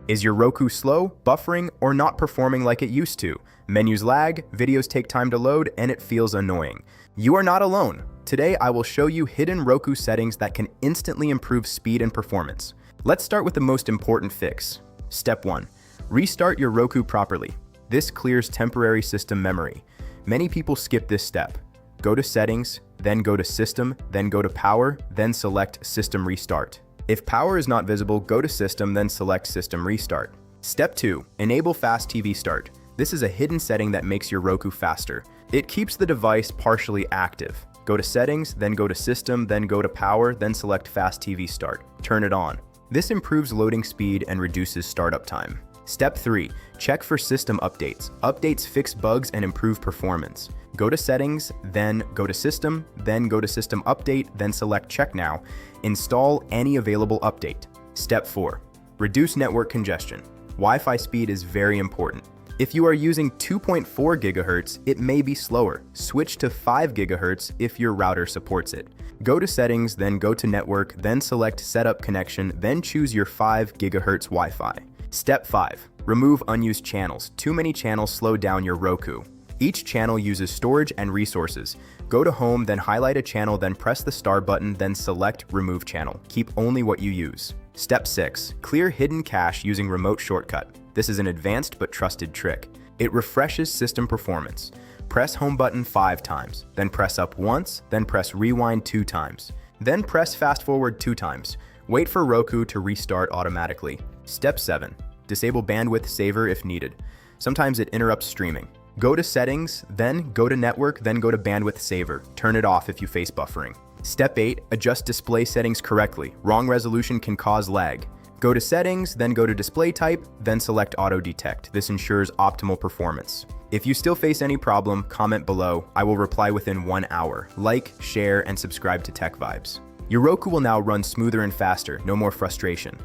Is your Roku slow, buffering, or not performing like it used to? Menus lag, videos take time to load, and it feels annoying. You are not alone. Today, I will show you hidden Roku settings that can instantly improve speed and performance. Let's start with the most important fix. Step 1. Restart your Roku properly. This clears temporary system memory. Many people skip this step. Go to Settings, then go to System, then go to Power, then select System Restart. If power is not visible, go to System, then select System Restart. Step 2. Enable Fast TV Start. This is a hidden setting that makes your Roku faster. It keeps the device partially active. Go to Settings, then go to System, then go to Power, then select Fast TV Start. Turn it on. This improves loading speed and reduces startup time. Step 3. Check for system updates. Updates fix bugs and improve performance. Go to Settings, then go to System, then go to System Update, then select Check Now. Install any available update. Step 4. Reduce network congestion. Wi-Fi speed is very important. If you are using 2.4 GHz, it may be slower. Switch to 5 GHz if your router supports it. Go to Settings, then go to Network, then select Setup Connection, then choose your 5 GHz Wi-Fi. Step 5. Remove unused channels. Too many channels slow down your Roku. Each channel uses storage and resources. Go to Home, then highlight a channel, then press the star button, then select Remove Channel. Keep only what you use. Step 6. Clear hidden cache using remote shortcut. This is an advanced but trusted trick. It refreshes system performance. Press Home button 5 times, then press up once, then press Rewind 2 times. Then press Fast Forward 2 times. Wait for Roku to restart automatically. Step 7. Disable bandwidth saver if needed. Sometimes it interrupts streaming. Go to Settings, then go to Network, then go to Bandwidth Saver. Turn it off if you face buffering. Step 8. Adjust display settings correctly. Wrong resolution can cause lag. Go to Settings, then go to Display Type, then select Auto Detect. This ensures optimal performance. If you still face any problem, comment below. I will reply within 1 hour. Like, share, and subscribe to TechVibes. Your Roku will now run smoother and faster, no more frustration.